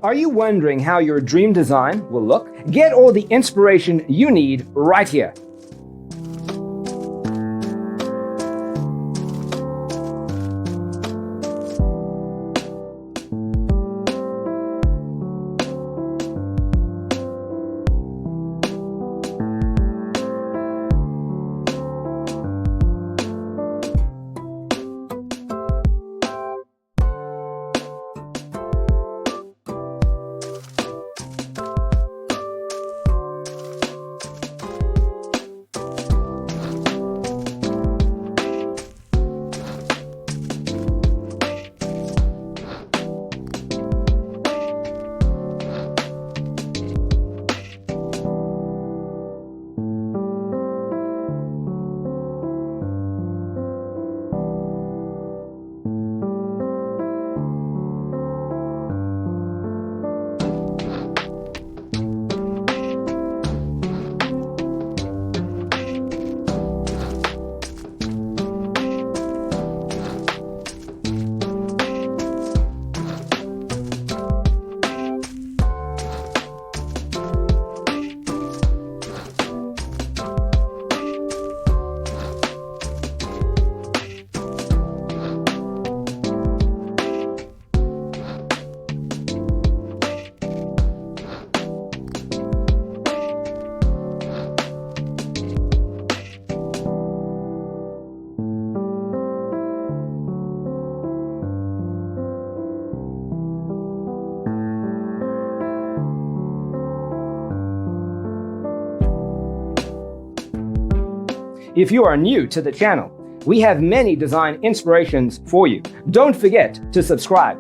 Are you wondering how your dream design will look? Get all the inspiration you need right here. If you are new to the channel, we have many design inspirations for you. Don't forget to subscribe.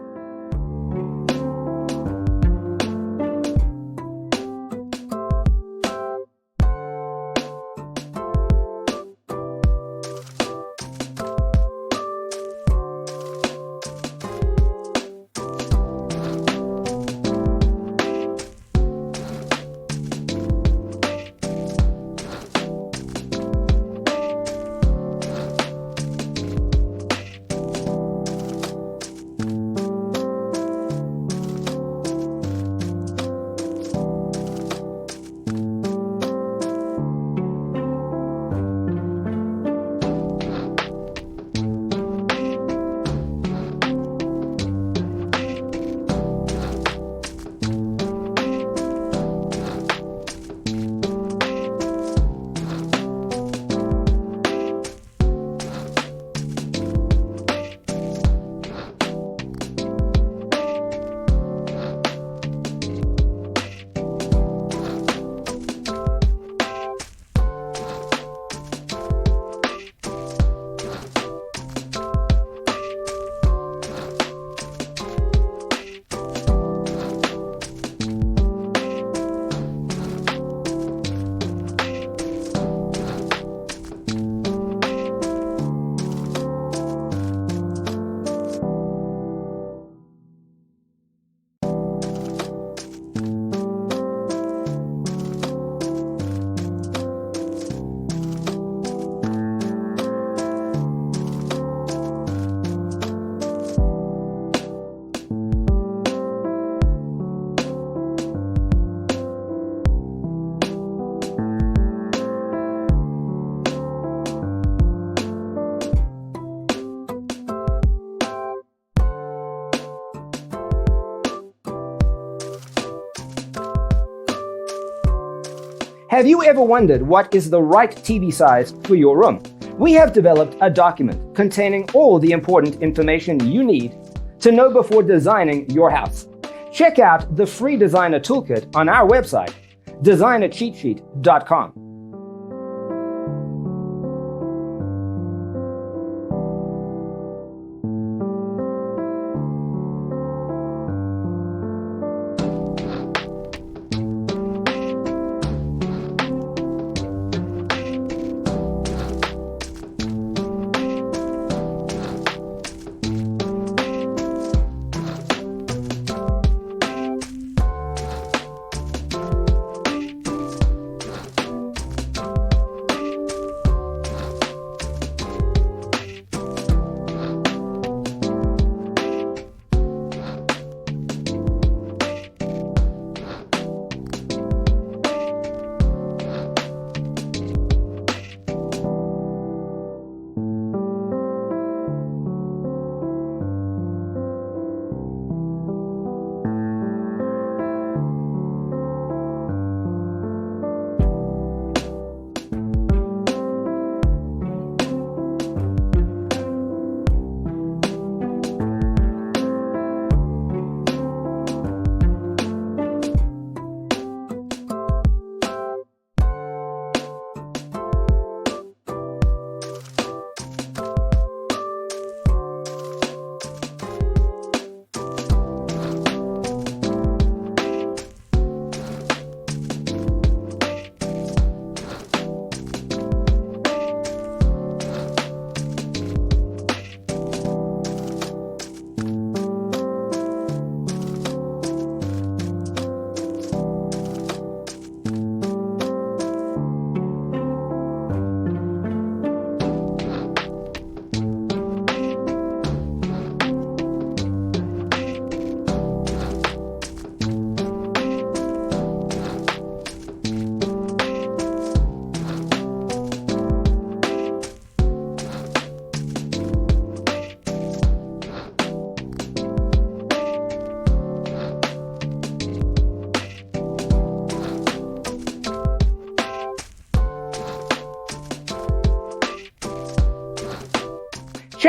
Have you ever wondered what is the right TV size for your room? We have developed a document containing all the important information you need to know before designing your house. Check out the free designer toolkit on our website, designercheatsheet.com.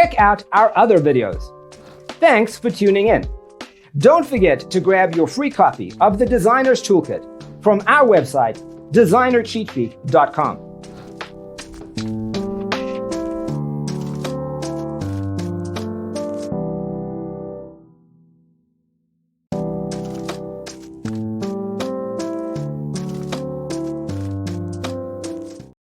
check out our other videos. Thanks for tuning in. Don't forget to grab your free copy of the Designer's Toolkit from our website, designercheatsheet.com.